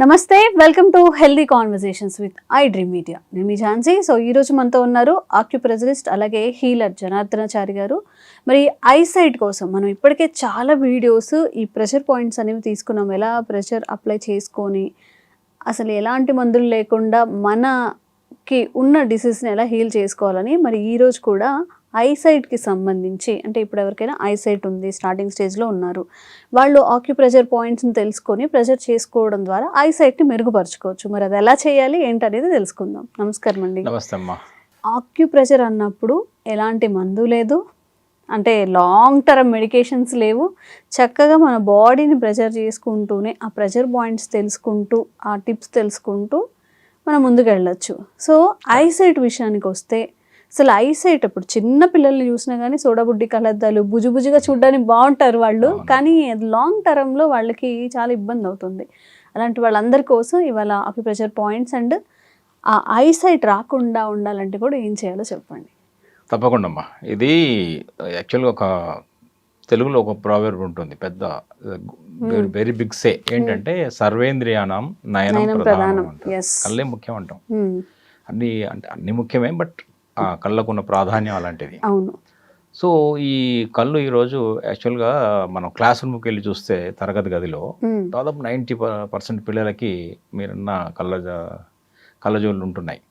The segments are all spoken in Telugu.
నమస్తే, welcome to healthy conversations with I dream media. నేను మీ ఝాన్సీ. సో ఈరోజు మనతో ఉన్నారు ఆక్యుప్రెజరిస్ట్ అలాగే హీలర్ జనార్దనాచారి గారు. మరి ఐసైట్ కోసం మనం ఇప్పటికే చాలా వీడియోస్ ఈ ప్రెషర్ పాయింట్స్ అనేవి తీసుకున్నాం. ఎలా ప్రెషర్ అప్లై చేసుకొని అసలు ఎలాంటి మందులు లేకుండా మనకి ఉన్న డిసీజ్ని ఎలా హీల్ చేసుకోవాలని. మరి ఈరోజు కూడా ఐసైట్కి సంబంధించి, అంటే ఇప్పుడు ఎవరికైనా ఐసైట్ ఉంది, స్టార్టింగ్ స్టేజ్లో ఉన్నారు, వాళ్ళు ఆక్యుప్రెషర్ పాయింట్స్ని తెలుసుకొని ప్రెషర్ చేసుకోవడం ద్వారా ఐసైట్ని మెరుగుపరచుకోవచ్చు. మరి అది ఎలా చేయాలి ఏంటనేది తెలుసుకుందాం. నమస్కారం అండి. నమస్తే అమ్మా. ఆక్యుప్రెషర్ అన్నప్పుడు ఎలాంటి మందు లేదు, అంటే లాంగ్ టర్మ్ మెడికేషన్స్ లేవు. చక్కగా మన బాడీని ప్రెషర్ చేసుకుంటూనే ఆ ప్రెషర్ పాయింట్స్ తెలుసుకుంటూ ఆ టిప్స్ తెలుసుకుంటూ మనం ముందుకు వెళ్ళొచ్చు. సో ఐసైట్ విషయానికి వస్తే అసలు ఐసైట్ ఇప్పుడు చిన్న పిల్లల్ని చూసినా కానీ సోడాబుడ్డి కలద్దాలు బుజుబుజుగా చూడడానికి బాగుంటారు వాళ్ళు, కానీ లాంగ్ టర్మ్లో వాళ్ళకి చాలా ఇబ్బంది అవుతుంది. అలాంటి వాళ్ళందరి కోసం ఇవాళ ఆక్యుప్రెషర్ పాయింట్స్ అండ్ ఆ ఐసైట్ రాకుండా ఉండాలంటే కూడా ఏం చేయాలో చెప్పండి. తప్పకుండా అమ్మా. ఇది యాక్చువల్గా ఒక తెలుగులో ఒక ప్రావెర్బ్ ఉంటుంది, పెద్ద వెరీ బిగ్ సే ఏంటంటే సర్వేంద్రియానం నయనం ప్రధానం. కళ్ళే ముఖ్యం అంటాం. అన్ని ముఖ్యమే, బట్ కళ్ళకున్న ప్రాధాన్యం అలాంటిది. అవును. సో ఈ కళ్ళు ఈరోజు యాక్చువల్గా మనం క్లాస్ రూమ్కి వెళ్ళి చూస్తే తరగతి గదిలో దాదాపు 90% పిల్లలకి మీరున్న కళ్ళజోళ్ళు ఉంటున్నాయి.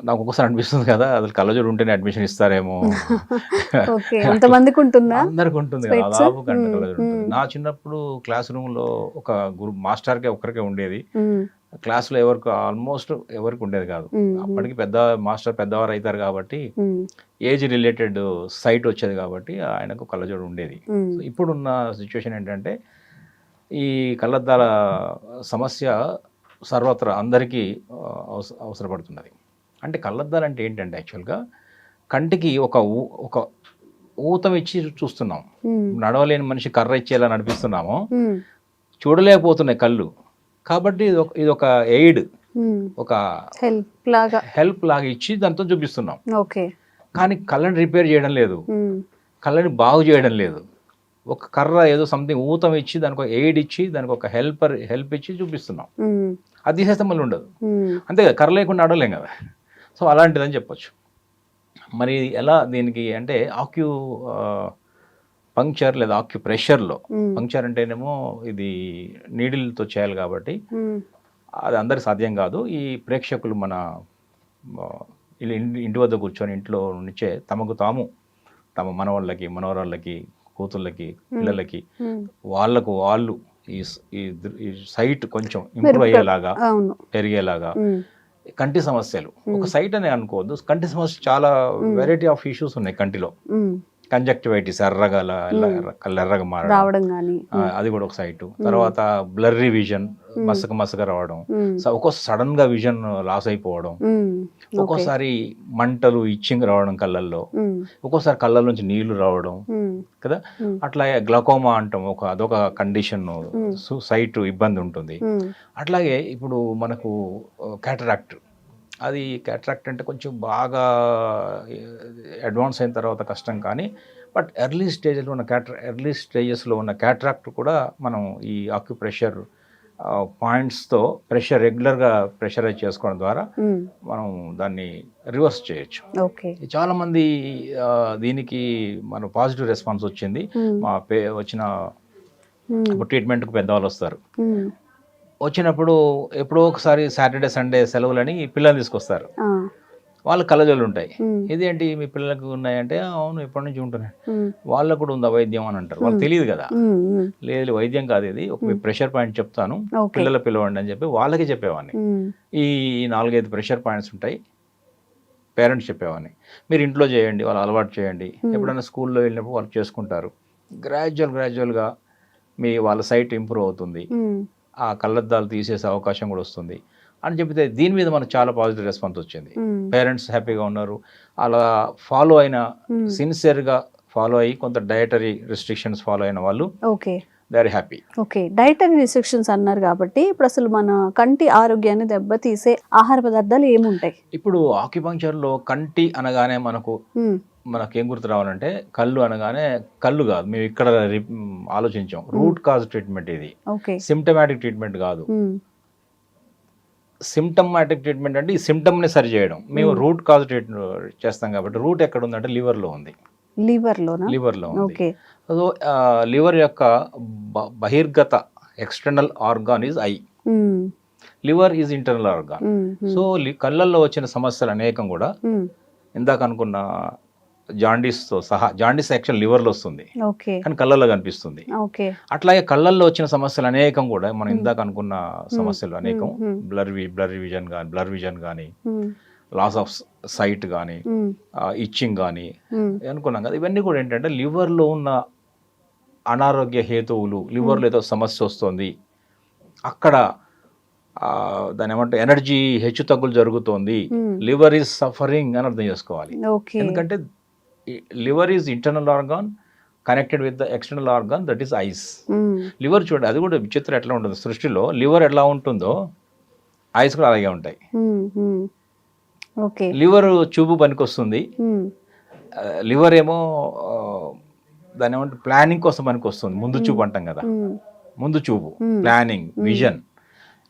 నాకు ఒకసారి అనిపిస్తుంది కదా, అసలు కళ్ళజోడు ఉంటేనే అడ్మిషన్ ఇస్తారేమో. అందరికి ఉంటుంది కదా, దాదాపు గంట కళ్ళజోడు ఉంటుంది. నా చిన్నప్పుడు క్లాస్ రూమ్లో ఒక మాస్టర్కే ఒక్కరికే ఉండేది. క్లాస్లో ఆల్మోస్ట్ ఎవరికి ఉండేది కాదు. అప్పటికి మాస్టర్ పెద్దవారు అవుతారు కాబట్టి ఏజ్ రిలేటెడ్ సైట్ వచ్చేది కాబట్టి ఆయనకు కళ్ళజోడు ఉండేది. ఇప్పుడున్న సిచ్యువేషన్ ఏంటంటే ఈ కళ్ళద్దాల సమస్య సర్వత్రా అందరికీ అవసరపడుతున్నది. అంటే కళ్ళద్దాలు అంటే ఏంటంటే యాక్చువల్గా కంటికి ఒక ఊతం ఇచ్చి చూస్తున్నాం. నడవలేని మనిషి కర్ర ఇచ్చేలా నడిపిస్తున్నాము, చూడలేకపోతున్నాయి కళ్ళు. కాబట్టి ఇది ఒక ఎయిడ్, ఒక హెల్ప్ లాగా ఇచ్చి దాంతో చూపిస్తున్నాం. కానీ కళ్ళని రిపేర్ చేయడం లేదు, కళ్ళని బాగు చేయడం లేదు. ఒక కర్ర ఏదో సంథింగ్ ఊతం ఇచ్చి దానికి ఒక ఎయిడ్ ఇచ్చి దానికి ఒక హెల్ప్ ఇచ్చి చూపిస్తున్నాం. అది తీసేస్తే మళ్ళీ ఉండదు. అంతే కదా, కర్ర లేకుండా నడవలేం కదా. సో అలాంటిదని చెప్పొచ్చు. మరి ఎలా దీనికి అంటే పంక్చర్ లేదా ఆక్యుప్రెషర్లో, పంక్చర్ అంటేనేమో ఇది నీడిల్తో చేయాలి కాబట్టి అది అందరికి సాధ్యం కాదు. ఈ ప్రేక్షకులు మన ఇంటి వద్ద కూర్చొని ఇంట్లో నుంచే తమ మనవాళ్ళకి, మనవరాళ్ళకి, కూతుళ్ళకి, పిల్లలకి వాళ్ళు ఈ సైట్ కొంచెం ఇంప్రూవ్ అయ్యేలాగా, పెరిగేలాగా. కంటి సమస్యలు ఒక సైట్ అనే అనుకోవద్దు, కంటి సమస్య చాలా వెరైటీ ఆఫ్ ఇష్యూస్ ఉన్నాయి కంటిలో. కంజక్టివైటిస్, ఎర్రగా మారడం, అది కూడా ఒక సైట్. తర్వాత బ్లర్రీ విజన్, మసక రావడం, ఒక్కోసారి సడన్ గా విజన్ లాస్ అయిపోవడం, ఒక్కోసారి మంటలు ఇచ్చింగ్ రావడం కళ్ళల్లో, ఒక్కోసారి కళ్ళ నుంచి నీళ్లు రావడం కదా. అట్లాగే గ్లకోమా అంటాం, అదొక కండిషన్, సైట్ ఇబ్బంది ఉంటుంది. అట్లాగే ఇప్పుడు మనకు క్యాటరాక్ట్, అది క్యాటరాక్ట్ అంటే కొంచెం బాగా అడ్వాన్స్ అయిన తర్వాత కష్టం, కానీ బట్ ఎర్లీ స్టేజెస్లో ఉన్న క్యాటరాక్ట్ కూడా మనం ఈ ఆక్యుప్రెషర్ పాయింట్స్తో రెగ్యులర్గా ప్రెషరైజ్ చేసుకోవడం ద్వారా మనం దాన్ని రివర్స్ చేయొచ్చు. చాలామంది దీనికి మన పాజిటివ్ రెస్పాన్స్ వచ్చింది. వచ్చిన ట్రీట్మెంట్కి పెద్దవాళ్ళు వస్తారు, వచ్చినప్పుడు ఎప్పుడో ఒకసారి సాటర్డే సండే సెలవులని పిల్లలు తీసుకొస్తారు. వాళ్ళు కళ్ళజోళ్ళు ఉంటాయి. ఇదేంటి మీ పిల్లలకు ఉన్నాయంటే, అవును ఎప్పటి నుంచి ఉంటున్నాయి, వాళ్ళకు కూడా ఉందా వైద్యం అని అంటారు. వాళ్ళకి తెలియదు కదా. లేదు, వైద్యం కాదు, ఇది ఒక ప్రెషర్ పాయింట్ చెప్తాను, పిల్లలు పిలవండి అని చెప్పి వాళ్ళకి చెప్పేవాడిని. ఈ 4-5 ప్రెషర్ పాయింట్స్ ఉంటాయి, పేరెంట్స్ చెప్పేవాడిని. మీరు ఇంట్లో చేయండి, వాళ్ళు అలవాటు చేయండి. ఎప్పుడైనా స్కూల్లో వెళ్ళినప్పుడు వాళ్ళు చేసుకుంటారు. గ్రాడ్యువల్గా వాళ్ళ సైట్ ఇంప్రూవ్ అవుతుంది, ఆ కళ్ళద్దాలు తీసేసే అవకాశం కూడా వస్తుంది అని చెప్తే దీని మీద మనకు చాలా పాజిటివ్ రెస్పాన్స్ వచ్చింది. పేరెంట్స్ హ్యాపీగా ఉన్నారు. అలా ఫాలో అయిన, సిన్సియర్గా ఫాలో అయ్యి కొంత డయటరీ రెస్ట్రిక్షన్స్ ఫాలో అయిన వాళ్ళు వెరీ హ్యాపీ. డయటరీ రెస్ట్రిక్షన్స్ అన్నారు కాబట్టి ఇప్పుడు అసలు మన కంటి ఆరోగ్యాన్ని దెబ్బతీసే ఆహార పదార్థాలు ఏముంటాయి? ఇప్పుడు ఆక్యుపంక్చర్లో కంటి అనగానే మనకు మనకేం గుర్తు రావాలంటే కళ్ళు అనగానే కళ్ళు కాదు, మేము ఇక్కడ ఆలోచించాం. రూట్ కాజ్ ట్రీట్మెంట్ ఇది, ఓకే. సిమ్టమాటిక్ ట్రీట్మెంట్ కాదు. సిమ్టమాటిక్ ట్రీట్మెంట్ అంటే ఈ సిమ్టమ్ని సరి చేయడం. మేము రూట్ కాజ్ ట్రీట్మెంట్ చేస్తాం కాబట్టి రూట్ ఎక్కడ ఉందంటే లివర్లో ఉంది. లివర్లో ఉంది. ఓకే. సో లివర్ యొక్క బహిర్గత external organ is eye, liver is internal organ. So కళ్ళల్లో వచ్చిన సమస్యలు అనేకం కూడా ఇందాక అనుకున్న జాండీస్తో సహా, జాండీస్ యాక్చువల్ లివర్లో వస్తుంది కానీ కళ్ళల్లో కనిపిస్తుంది. అట్లాగే కళ్ళల్లో వచ్చిన సమస్యలు అనేకం కూడా మనం ఇందాక అనుకున్న సమస్యలు అనేకం, బ్లర్ విజన్ కానీ లాస్ ఆఫ్ సైట్ కానీ ఇచ్చింగ్ కానీ అనుకున్నాం కదా. ఇవన్నీ కూడా ఏంటంటే లివర్లో ఉన్న అనారోగ్య హేతువులు, లివర్లో ఏదో సమస్య వస్తుంది, అక్కడ దాని ఏమంటే ఎనర్జీ హెచ్చు తగ్గులు జరుగుతోంది, లివర్ ఈజ్ సఫరింగ్ అని అర్థం చేసుకోవాలి. ఎందుకంటే liver is internal organ connected with the external organ that is eyes. Liver చూడండి, అది కూడా విచిత్రం ఎట్లా ఉంటుంది సృష్టిలో. లివర్ ఎలా ఉంటుందో ఐస్ కూడా అలాగే ఉంటాయి. లివర్ చూపు పనికొస్తుంది, లివర్ ఏమో దాని ఏమంటే ప్లానింగ్ కోసం పనికొస్తుంది. ముందు చూపు అంటాం కదా, ముందు చూపు, ప్లానింగ్, విజన్.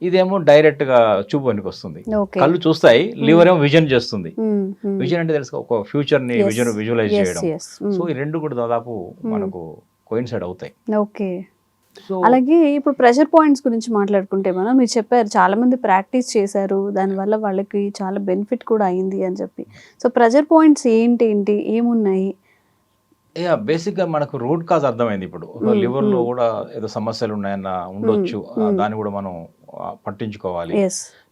ఇదేమో డైరెక్ట్ గా చూపు పనికి వస్తుంది. కళ్ళు చూస్తాయి, లివర్ ఏమో విజన్ చేస్తుంది. విజన్ అంటే తెలుసు, ఒక ఫ్యూచర్ ని విజువలైజ్ చేయడం. సో ఈ రెండు కూడా దాదాపు మనకు కోయిన్సైడ్ అవుతాయి. ఓకే. అలాగే ఇప్పుడు ప్రెషర్ పాయింట్స్ గురించి మాట్లాడుకుంటే మనం, మీరు చెప్పారు చాలా మంది ప్రాక్టీస్ చేశారు, దానివల్ల వాళ్ళకి చాలా బెనిఫిట్ కూడా అయింది అని చెప్పి. సో ప్రెషర్ పాయింట్స్ ఏంటి ఏమున్నాయి? బేసిక్ గా మనకు రూట్ కాజ్ అర్థమైంది. ఇప్పుడు లివర్ లో కూడా ఏదో సమస్యలు ఉన్నాయన్న ఉండొచ్చు, దాన్ని కూడా మనం పట్టించుకోవాలి.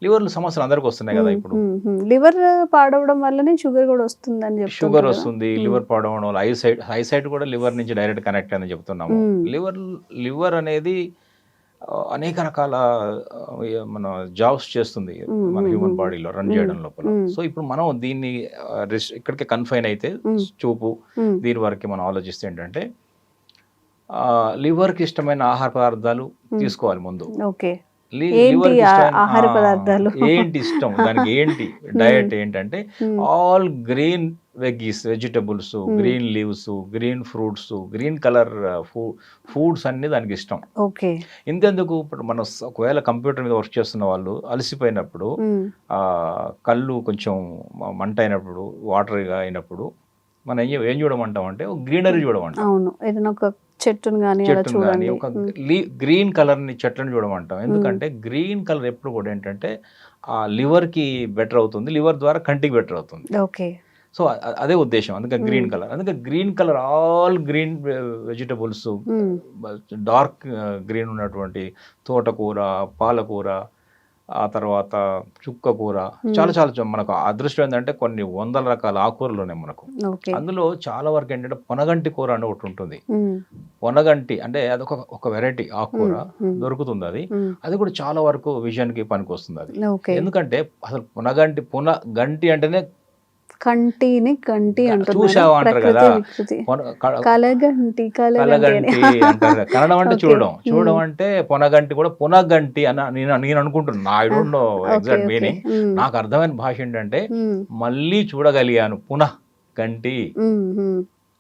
లివర్ లో సమస్యలు అందరికి వస్తున్నాయి కదా. ఇప్పుడు లివర్ పాడవడం వల్లనే షుగర్ కూడా వస్తుందని చెప్పి, షుగర్ వస్తుంది, లివర్ పాడవడం వల్ల ఐసైట్ కూడా లివర్ నుంచి డైరెక్ట్ కనెక్ట్ అని చెప్తున్నాము. లివర్ అనేది అనేక రకాల మన జాబ్స్ చేస్తుంది మన హ్యూమన్ బాడీలో రన్ చేయడం లోపల. సో ఇప్పుడు మనం దీన్ని ఇక్కడికి కన్ఫైన్ అయితే చూపు దీని వరకు మనం ఆలోచిస్తే ఏంటంటే లివర్కి ఇష్టమైన ఆహార పదార్థాలు తీసుకోవాలి ముందు. ఆహార పదార్థాలు ఏంటి ఇష్టం దానికి, ఏంటి డయట్ ఏంటంటే all green vegetables, green leaves, green fruits, green colour foods అన్ని దానికి ఇష్టం. ఇంతెందుకు, ఇప్పుడు మనం ఒకవేళ కంప్యూటర్ మీద వర్క్ చేస్తున్న వాళ్ళు అలసిపోయినప్పుడు, కళ్ళు కొంచెం మంట అయినప్పుడు, వాటర్గా అయినప్పుడు మనం ఏం చూడమంటాం అంటే గ్రీనరీ చూడమంటాం. అవును, ఏదైనా ఒక చెట్టును కానీ ఒక గ్రీన్ కలర్ ని చెట్లను చూడమంటాం. ఎందుకంటే గ్రీన్ కలర్ ఎప్పుడు కూడా ఏంటంటే ఆ లివర్ కి బెటర్ అవుతుంది, లివర్ ద్వారా కంటికి బెటర్ అవుతుంది. సో అదే ఉద్దేశం, అందుకే గ్రీన్ కలర్. అందుకే green colour all green vegetables, dark green ఉన్నటువంటి తోటకూర, పాలకూర, ఆ తర్వాత చుక్క కూర, చాలా మనకు అదృష్టం ఏంటంటే కొన్ని వందల రకాల ఆకుకూరలు ఉన్నాయి మనకు. అందులో చాలా వరకు ఏంటంటే పొనగంటి కూర అని ఒకటి ఉంటుంది. పొనగంటి అంటే అది ఒక వెరైటీ ఆకుకూర దొరుకుతుంది. అది కూడా చాలా వరకు విజన్ కి పనికి వస్తుంది అది. ఎందుకంటే అసలు పొనగంటి అంటేనే కంటిని గంటి చూసావా అంటారు కదా, కలగంటి అంటారు కన్నడం అంటే చూడడం అంటే పొనగంటి కూడా పునగంటి అని నేను అనుకుంటున్నాను. I don't know exact meaning. నాకు అర్థమైన భాష ఏంటంటే మళ్ళీ చూడగలిగాను, పునః గంటి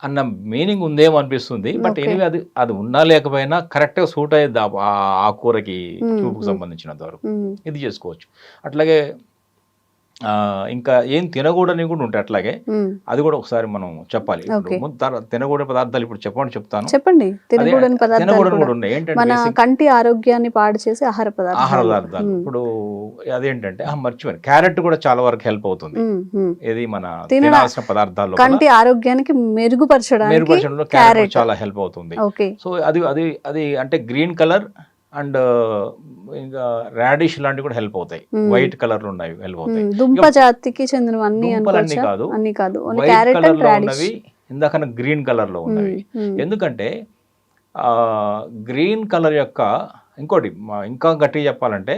అన్న మీనింగ్ ఉందేమో అనిపిస్తుంది. బట్ ఎనివే అది ఉన్నా లేకపోయినా కరెక్ట్ గా సూట్ అయ్యేది ఆ కూరకి, చూపుకు సంబంధించినంత వరకు ఇది చేసుకోవచ్చు. అట్లాగే ఇంకా ఏం తినకూడని కూడా ఉంటాయి. అట్లాగే అది కూడా ఒకసారి మనం చెప్పాలి. తినకూడని పదార్థాలు ఇప్పుడు చెప్పండి. తినకూడని కూడా ఉన్నాయి. ఏంటంటే కంటి ఆరోగ్యాన్ని పాడు చేసే ఆహార పదార్థాలు. ఇప్పుడు అదేంటంటే మర్చిపోయాను, క్యారెట్ కూడా చాలా వరకు హెల్ప్ అవుతుంది. ఇది మన తినాల్సిన పదార్థాల్లో కంటి ఆరోగ్యానికి మెరుగుపరచడంలో క్యారెట్ చాలా హెల్ప్ అవుతుంది. సో అది అంటే గ్రీన్ కలర్ అండ్ ఇంకా రాడిష్ లాంటివి కూడా హెల్ప్ అవుతాయి. వైట్ కలర్ లో ఉన్నవి హెల్ప్ అవుతాయి. దుంప జాతికి చెందినవన్నీ కాదు, వైట్ కలర్ లో ఉన్నవి, ఇందాక గ్రీన్ కలర్ లో ఉన్నవి. ఎందుకంటే గ్రీన్ కలర్ యొక్క ఇంకోటి ఇంకా గట్టిగా చెప్పాలంటే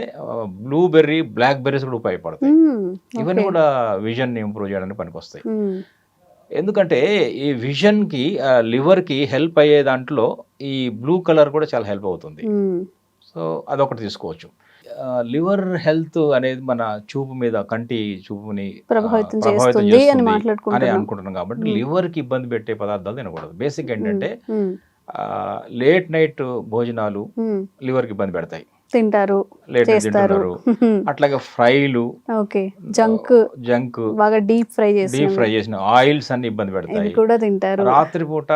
బ్లూబెర్రీ, బ్లాక్ బెర్రీస్ కూడా ఉపయోగపడతాయి. ఇవన్నీ కూడా విజన్ ని ఇంప్రూవ్ చేయడానికి పనికొస్తాయి. ఎందుకంటే ఈ విజన్ కి, లివర్ కి హెల్ప్ అయ్యే దాంట్లో ఈ బ్లూ కలర్ కూడా చాలా హెల్ప్ అవుతుంది. సో అదొకటి తీసుకోవచ్చు. లివర్ హెల్త్ అనేది మన చూపు మీద కంటి చూపుని ప్రభావితం చేస్తుంది అని అని మాట్లాడుకుంటున్నాం. అనుకుంటున్నాం కాబట్టి లివర్ కి ఇబ్బంది పెట్టే పదార్థాలు తినకూడదు. బేసిక్ ఏంటంటే మ్మ్. లేట్ నైట్ భోజనాలు మ్మ్. లివర్ కి ఇబ్బంది పెడతాయి, తింటారు, లేట్ నైట్ చేస్తారు. తింటున్నారు. అట్లాగే ఫ్రైలు, ఓకే, జంక్ జంక్, బాగా డీప్ ఫ్రై డీప్ ఫ్రై చేసిన ఆయిల్స్ అన్ని ఇబ్బంది ఇవి పెడతాయి. కూడా తింటారు. రాత్రిపూట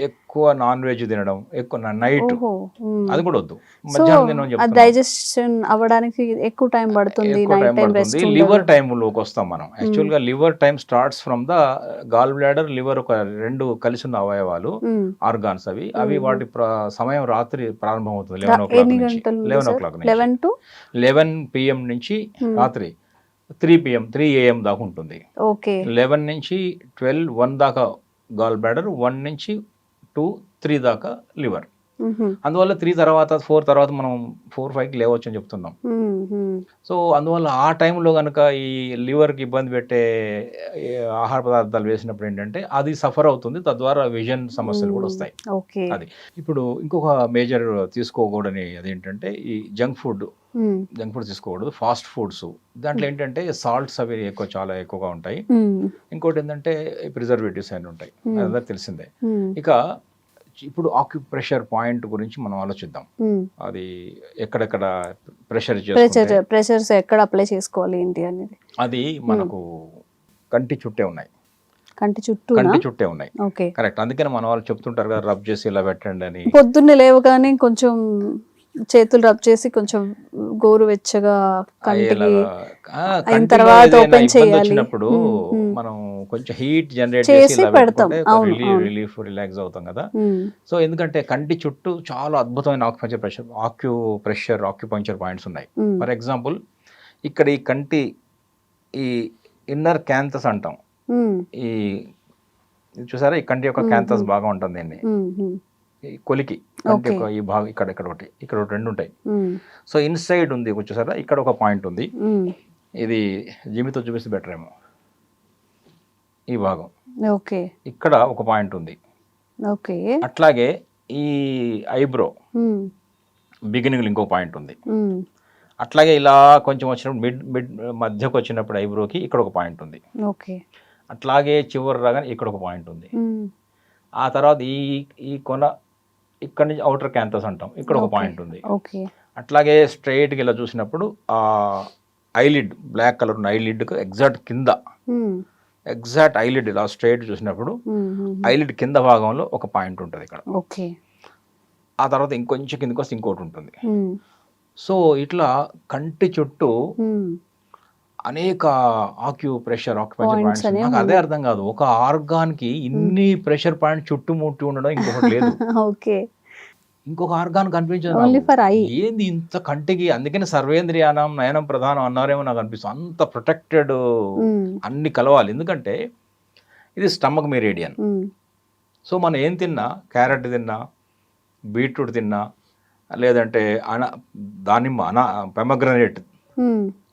ఎక్కువ నాన్ వెజ్ తినడం, ఎక్కువ నైట్ ఓహో. మ్మ్. అది కూడా వద్దు. సో మధ్యాహ్నం తినడం అది చెప్తున్నాం. డైజెషన్ అవ్వడానికి ఎక్కువ టైం పడుతుంది, ఎక్కువ నైట్ టైం టైం రెస్ట్ పడుతుంది. లివర్ టైంలోకి వస్తాం మనం. యాక్చువల్గా liver time starts from the gall bladder, liver ఒక రెండు కలిసి ఉన్న అవయవాలు, ఆర్గాన్స్ అవి అవి వాటి సమయం రాత్రి ప్రారంభం అవుతుంది 11 ఎన్ని o'clock నుంచి. గంటలు 11 o'clock నుంచి 11 to 11 PM నుంచి రాత్రి 3 PM 3 AM దాకా ఉంటుంది. ఓకే 11 నుంచి 12 1 దాకా గాల్ బ్లాడర్, 1 నుంచి 2 3 దాకా లివర్. అందువల్ల 3 తర్వాత 4 తర్వాత మనం 4-5కి లేవచ్చు అని చెప్తున్నాం. సో అందువల్ల ఆ టైంలో కనుక ఈ లివర్కి ఇబ్బంది పెట్టే ఆహార పదార్థాలు వేసినప్పుడు ఏంటంటే అది సఫర్ అవుతుంది, తద్వారా విజన్ సమస్యలు కూడా వస్తాయి. ఓకే. అది ఇప్పుడు ఇంకొక మేజర్ తీసుకోకూడని అదేంటంటే ఈ జంక్ ఫుడ్ తీసుకోకూడదు. ఫాస్ట్ ఫుడ్స్ దాంట్లో ఏంటంటే సాల్ట్స్ అవి చాలా ఎక్కువగా ఉంటాయి. ఇంకోటి ఏంటంటే ప్రిజర్వేటివ్స్ అని ఉంటాయి, అదంతా తెలిసిందే. ఇక ఇప్పుడు ఆక్యుప్రెషర్ పాయింట్ గురించి మనం ఆలోచిద్దాం. అది ఎక్కడెక్కడ ప్రెషర్స్ ఎక్కడ అప్లై చేసుకోవాలి ఏంటి అనేది. అది మనకు కంటి చుట్టే ఉన్నాయి. కంటి చుట్టే ఉన్నాయి. Okay, correct. అందుకని మన వాళ్ళు చెప్తుంటారు కదా, రబ్ చేసి ఇలా పెట్టండి అని. పొద్దున్నే లేవగానే కొంచెం చేతులు రబ్ చేసి కొంచెం గోరువెచ్చగా కంటికి అయిన తర్వాత ఓపెన్ చేయాలి. వచ్చినప్పుడు మనం కొంచెం హీట్ జనరేట్ చేసి పెడతాం, రిలాక్స్ అవుతాం కదా. సో ఎందుకంటే కంటి చుట్టూ చాలా అద్భుతమైన ఆక్యుపంచర్ పాయింట్స్ ఉన్నాయి. ఫర్ ఎగ్జాంపుల్ ఇక్కడ ఈ కంటి ఈ ఇన్నర్ క్యాంథస్ అంటాం. ఈ చూసారా, ఈ కంటి యొక్క క్యాంథస్ బాగా ఉంటుంది. దీన్ని కొలికి కంటి యొక్క ఈ భాగం ఇక్కడ ఒకటి రెండు ఉంటాయి. సో ఇన్సైడ్ ఉంది చూసారా, ఇక్కడ ఒక పాయింట్ ఉంది. ఇది జిమ్మితో చూపిస్తే బెటర్ ఏమో. ఈ భాగం ఓకే, ఇక్కడ ఒక పాయింట్ ఉంది. ఓకే, అట్లాగే ఈ ఐబ్రో బిగినింగ్ ఇంకో పాయింట్ ఉంది. అట్లాగే ఇలా కొంచెం వచ్చినప్పుడు మిడ్ మధ్యకు వచ్చినప్పుడు ఐబ్రోకి ఇక్కడ ఒక పాయింట్ ఉంది. ఓకే, అట్లాగే చివరి రాగానే ఇక్కడ ఒక పాయింట్ ఉంది. ఆ తర్వాత ఈ కొన ఇక్కడ నుంచి అవుటర్ క్యాంథస్ అంటాం, ఇక్కడ ఒక పాయింట్ ఉంది. అట్లాగే స్ట్రైట్గా ఇలా చూసినప్పుడు ఆ ఐలిడ్ బ్లాక్ కలర్ ఉన్న ఐలిడ్కు ఎగ్జాక్ట్ ఐలిడ్ ఇలా స్ట్రైట్ చూసినప్పుడు ఐలిడ్ కింద భాగంలో ఒక పాయింట్ ఉంటుంది ఇక్కడ. ఆ తర్వాత ఇంకొంచెం కిందకి వస్తే ఇంకోటి ఉంటుంది. సో ఇట్లా కంటి చుట్టూ అనేక ఆక్యుపంచర్ పాయింట్స్. నాకు అదే అర్థం కాదు, ఒక ఆర్గాన్ కి ఇన్ని ప్రెషర్ పాయింట్ చుట్టుముట్టి ఉండడం ఇంకొకటి లేదు. ఇంకొక ఆర్గాన్ కనిపించదు ఏంది ఇంత కంటికి. అందుకని సర్వేంద్రియానం నయనం ప్రధానం అన్నారేమో నాకు అనిపిస్తుంది. అంత ప్రొటెక్టెడ్, అన్ని కలవాలి. ఎందుకంటే ఇది స్టమక్ మెరిడియన్. సో మనం ఏం తిన్నా, క్యారెట్ తిన్నా, బీట్రూట్ తిన్నా, లేదంటే దానిమ్మ పెమగ్రనేట్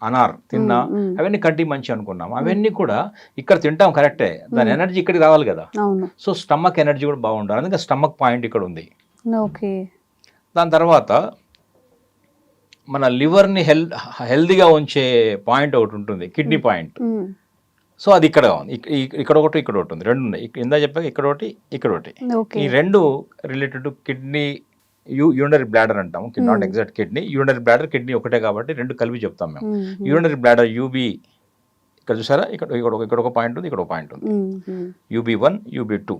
అనార్ తిన్నా, అవన్నీ కంటికి మంచి అనుకున్నాం. అవన్నీ కూడా ఇక్కడ తింటాం కరెక్టే, దాని ఎనర్జీ ఇక్కడికి రావాలి కదా. సో స్టమక్ ఎనర్జీ కూడా బాగుండాలి. అందుకే స్టమక్ పాయింట్ ఇక్కడ ఉంది. దాని తర్వాత మన లివర్ని హెల్దీగా ఉంచే పాయింట్ ఒకటి ఉంటుంది, కిడ్నీ పాయింట్. సో అది ఇక్కడ ఉంది, ఇక్కడ ఒకటి ఉంది, రెండు ఉన్నాయి. ఇందా చెప్పాక ఇక్కడ ఒకటి. ఈ రెండు related to kidney, urinary bladder అంటాము. Not exact kidney, urinary bladder, kidney ఒకటే కాబట్టి రెండు కలిపి చెప్తాం మేము. యూరినరీ బ్లాడర్ యూబీ ఇక్కడ చూసారా, ఇక్కడ ఒక పాయింట్ ఉంది, ఇక్కడ ఒక పాయింట్ ఉంది. UB1 UB2.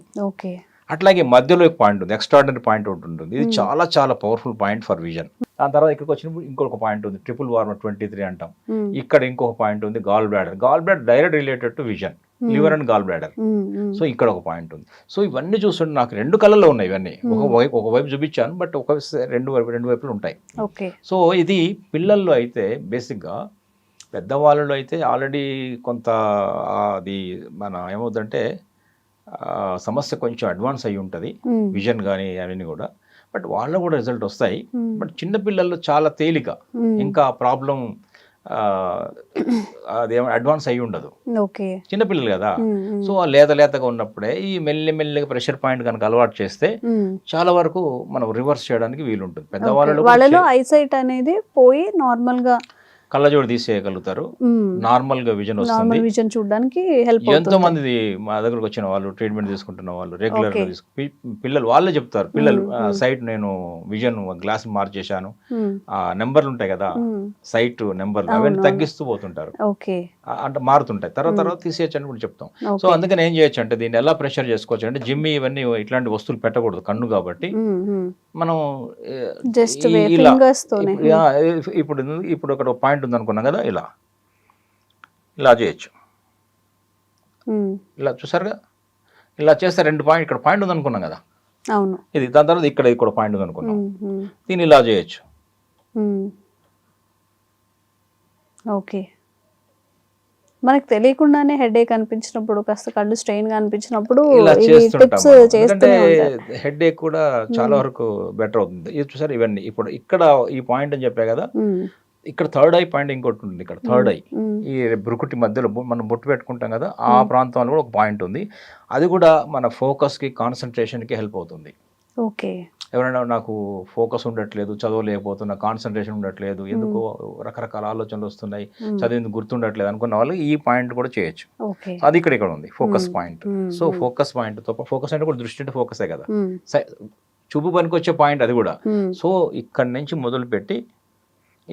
అట్లాగే మధ్యలో ఒక పాయింట్ ఉంది, ఎక్స్ట్రాడినరీ పాయింట్ ఒకటి ఉంటుంది. ఇది చాలా చాలా పవర్ఫుల్ పాయింట్ ఫర్ విజన్. దాని తర్వాత ఇక్కడికి వచ్చినప్పుడు ఇంకొక పాయింట్ ఉంది, ట్రిపుల్ వార్మర్ 23 అంటాం. ఇక్కడ ఇంకొక పాయింట్ ఉంది, gall bladder direct related to vision, liver and gall bladder. So ఇక్కడ ఒక పాయింట్ ఉంది. సో ఇవన్నీ చూస్తుంటే నాకు రెండు కళ్ళలో ఉన్నాయి ఇవన్నీ. ఒకవైపు చూపించాను, బట్ రెండు వైపులు ఉంటాయి. సో ఇది పిల్లల్లో అయితే బేసిక్గా, పెద్దవాళ్ళలో అయితే ఆల్రెడీ కొంత అది మన ఏమవుతుందంటే సమస్య కొంచెం అడ్వాన్స్ అయ్యి ఉంటుంది, విజన్ కానీ అవన్నీ కూడా. బట్ వాళ్ళలో కూడా రిజల్ట్ వస్తాయి. బట్ చిన్నపిల్లల్లో చాలా తేలిక, ఇంకా ప్రాబ్లం అదేమో అడ్వాన్స్ అయ్యి ఉండదు, ఓకే. చిన్నపిల్లలు కదా. సో లేతగా ఉన్నప్పుడే ఈ మెల్లిగా ప్రెషర్ పాయింట్ కనుక అలవాటు చేస్తే చాలా వరకు మనం రివర్స్ చేయడానికి వీలుంటుంది. వాళ్ళలో ఐసైట్ అనేది పోయి నార్మల్ గా కళ్ళజోడు తీసేయగలుగుతారు, నార్మల్ గా విజన్ వస్తుంది. విజన్ చూడడానికి హెల్ప్. ఎంతో మంది మా దగ్గరకు వచ్చిన వాళ్ళు, ట్రీట్మెంట్ తీసుకుంటున్న వాళ్ళు, రెగ్యులర్ గా పిల్లలు వాళ్ళే చెప్తారు, పిల్లలు సైట్ నేను విజన్ గ్లాస్ మార్చేశాను, ఆ నెంబర్లు ఉంటాయి కదా సైట్ నెంబర్లు, అవన్నీ తగ్గిస్తూ పోతుంటారు, అంటే మారుతుంటాయి, తర్వాత తీసేయచ్చు అని కూడా చెప్తాం. సో అందుకని ఏం చేయొచ్చు అంటే దీన్ని ఎలా ప్రెషర్ చేసుకోవచ్చు అంటే జిమ్ ఇవన్నీ ఇట్లాంటి వస్తువులు పెట్టకూడదు కన్ను కాబట్టి మనం ఇప్పుడు ఒక పాయింట్ ఉంది అనుకున్నాం కదా, ఇలా చేయొచ్చు, ఇలా చూసారుగా, ఇలా చేస్తే 2 పాయింట్ ఇక్కడ పాయింట్ ఉంది అనుకున్నాం కదా, అవును, ఇది దాని తర్వాత ఇక్కడ పాయింట్ ఉంది అనుకున్నాం, దీన్ని ఇలా చేయొచ్చు. ఓకే. మనకు తెలియకుండానే హెడేక్ అనిపించినప్పుడు, కాస్త కళ్ళు స్ట్రెయిన్ గా అనిపించినప్పుడు హెడ్ ఏక్ కూడా చాలా వరకు బెటర్ అవుతుంది. ఇది చూసారు, ఇవన్నీ ఇప్పుడు ఇక్కడ ఈ పాయింట్ అని చెప్పా కదా, ఇక్కడ థర్డ్ ఐ పాయింట్ ఇంకోటి ఉంటుంది, ఇక్కడ థర్డ్ ఐ ఈ బ్రుకుటి మధ్యలో మనం బొట్టు పెట్టుకుంటాం కదా, ఆ ప్రాంతంలో కూడా ఒక పాయింట్ ఉంది. అది కూడా మన ఫోకస్ కి కాన్సన్ట్రేషన్ కి హెల్ప్ అవుతుంది. ఓకే. ఎవరైనా నాకు ఫోకస్ ఉండట్లేదు, చదవలేకపోతున్నా, కాన్సన్ట్రేషన్ ఉండట్లేదు, ఎందుకో రకరకాల ఆలోచనలు వస్తున్నాయి, చదివింది గుర్తుండట్లేదు అనుకున్న వాళ్ళు ఈ పాయింట్ కూడా చేయొచ్చు. అది ఇక్కడ ఉంది focus point. So focus point తో ఫోకస్ అంటే కూడా దృష్టి అంటే ఫోకసే కదా, చూపు పనికి వచ్చే పాయింట్ అది కూడా. సో ఇక్కడ నుంచి మొదలు పెట్టి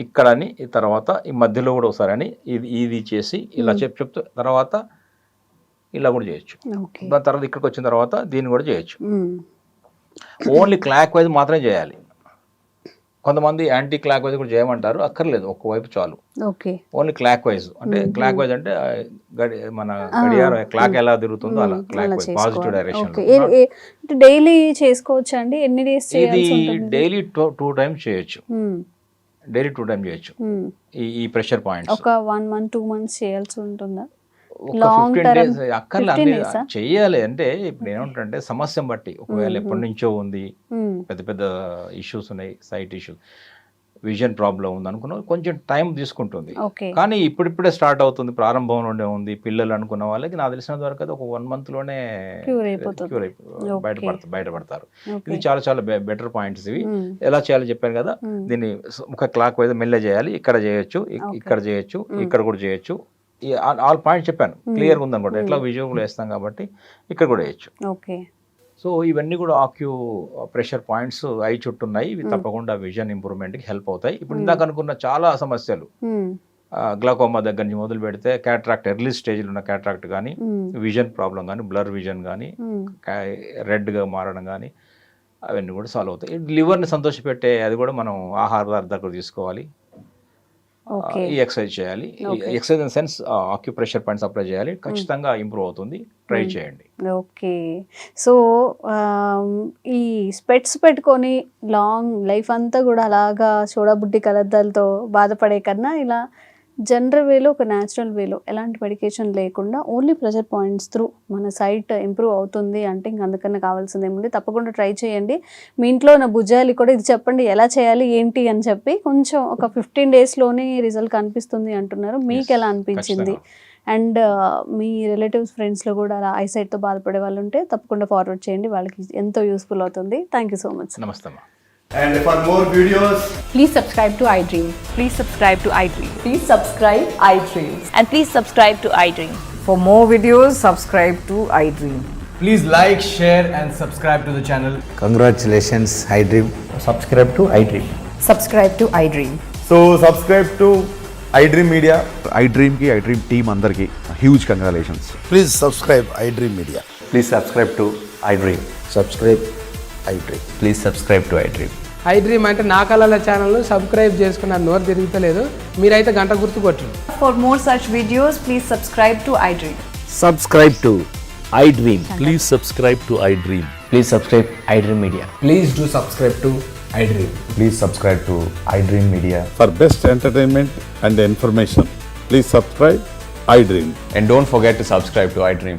ఇక్కడని, తర్వాత ఈ మధ్యలో కూడా ఒకసారి అని ఇది చేసి ఇలా చెప్తూ తర్వాత ఇలా కూడా చేయొచ్చు. దాని తర్వాత ఇక్కడికి వచ్చిన తర్వాత దీన్ని కూడా చేయొచ్చు. ఓన్లీ క్లాక్ వైజ్ మాత్రమే చేయాలి. కొంతమంది యాంటీ క్లాక్ వైజ్ కూడా చేయమంటారు, అక్కర్లేదు, ఒక్కవైపు చాలు. ఓన్లీ క్లాక్ వైజ్ అంటే క్లాక్ వైజ్ అంటే మన గడియారం క్లాక్ ఎలా తిరుగుతుందో అలా clock wise, positive direction. Daily చేసుకోవచ్చు అండి? ఎన్ని డేస్? ఇది డైలీ 2 టైమ్స్ చేయొచ్చు, డైలీ 2 టైమ్స్ చేయొచ్చు. ఈ ప్రెషర్ పాయింట్స్ ఒక 1 month 2 months చేయాల్సి ఉంటుందా? ఒక 15 days అక్కర్లే, చెయ్యాలి. అంటే ఇప్పుడు ఏమంటే సమస్య బట్టి, ఒకవేళ ఎప్పటి నుంచో ఉంది, పెద్ద ఇష్యూస్ ఉన్నాయి, సైట్ ఇష్యూస్, విజన్ ప్రాబ్లం ఉంది అనుకున్న కొంచెం టైం తీసుకుంటుంది. కానీ ఇప్పుడిప్పుడే స్టార్ట్ అవుతుంది, ప్రారంభం నుండే ఉంది. పిల్లలు అనుకున్న వాళ్ళకి నాకు తెలిసినంత వరకు అది ఒక 1 month లోనే బయటపడతారు. ఇది చాలా బెటర్ పాయింట్స్ ఇవి. ఎలా చేయాలో చెప్పాను కదా, దీన్ని ఒక క్లాక్ వైజ్ మెల్ల చేయాలి. ఇక్కడ చేయొచ్చు, ఇక్కడ చేయొచ్చు, ఇక్కడ కూడా చేయొచ్చు. ఆల్ పాయింట్ చెప్పాను, క్లియర్గా ఉందనుకోండి. ఎట్లా విజువల్ వేస్తాం కాబట్టి ఇక్కడ కూడా వేయచ్చు. సో ఇవన్నీ కూడా ఆక్యూ ప్రెషర్ పాయింట్స్ ఐ చుట్టూ ఉన్నాయి. ఇవి తప్పకుండా విజన్ ఇంప్రూవ్మెంట్కి హెల్ప్ అవుతాయి. ఇప్పుడు ఇందాక అనుకున్న చాలా సమస్యలు, గ్లాకోమా దగ్గర నుంచి మొదలు పెడితే క్యాట్రాక్ట్, ఎర్లీ స్టేజ్లో ఉన్న క్యాట్రాక్ట్ కానీ, విజన్ ప్రాబ్లం కానీ, బ్లర్ విజన్ కానీ, రెడ్గా మారడం కానీ, అవన్నీ కూడా సాల్వ్ అవుతాయి. లివర్ని సంతోషపెట్టే అది కూడా మనం ఆహార పదార్థాలు తీసుకోవాలి, ఈ ఎక్సర్సైజ్ చేయాలి. Exercise in sense acupressure points apply చేయాలి, ఖచ్చితంగా ఇంప్రూవ్ అవుతుంది. ట్రై చేయండి. ఓకే. సో ఈ స్పెట్స్ పెట్టుకొని లాంగ్ లైఫ్ అంతా కూడా అలాగా చూడబుడ్డి కలద్దాలతో బాధపడే కన్నా ఇలా జనరల్ వేలో, ఒక న్యాచురల్ వేలో, ఎలాంటి మెడికేషన్ లేకుండా ఓన్లీ ప్రెషర్ పాయింట్స్ త్రూ మన సైట్ ఇంప్రూవ్ అవుతుంది అంటే ఇంక అందుకన్నా కావాల్సింది ఏముంది. తప్పకుండా ట్రై చేయండి. మీ ఇంట్లో ఉన్న భుజాలు కూడా ఇది చెప్పండి ఎలా చేయాలి ఏంటి అని చెప్పి, కొంచెం ఒక 15 daysలోనే రిజల్ట్ కనిపిస్తుంది అంటున్నారు. మీకు ఎలా అనిపించింది? అండ్ మీ రిలేటివ్స్, ఫ్రెండ్స్లో కూడా అలా ఐసైట్తో బాధపడే వాళ్ళు ఉంటే తప్పకుండా ఫార్వర్డ్ చేయండి, వాళ్ళకి ఎంతో యూస్ఫుల్ అవుతుంది. Thank you so much. నమస్తే. And for more videos, please subscribe to iDream. Please subscribe to iDream. Please subscribe iDream. And please subscribe to iDream. For more videos, subscribe to iDream. please like, share and subscribe to the channel. Congratulations, iDream. Subscribe to iDream. Subscribe to iDream. So subscribe to iDream Media. iDream ki iDream team andarki huge congratulations. Please subscribe iDream Media. Please subscribe to iDream. Subscribe iDream. Please subscribe to iDream. iDream అంటే నా కళల ఛానల్ సబ్స్క్రైబ్ చేసుకున్న నోరు తిరుగుతలేదు, మీరైతే గంట గుర్తు కొట్టండి. For more such videos, please subscribe to iDream. Subscribe to iDream. Please subscribe to iDream. Please subscribe iDream Media. Please do subscribe to iDream. Please subscribe to iDream Media. For best entertainment and information, please subscribe iDream. And don't forget to subscribe to iDream.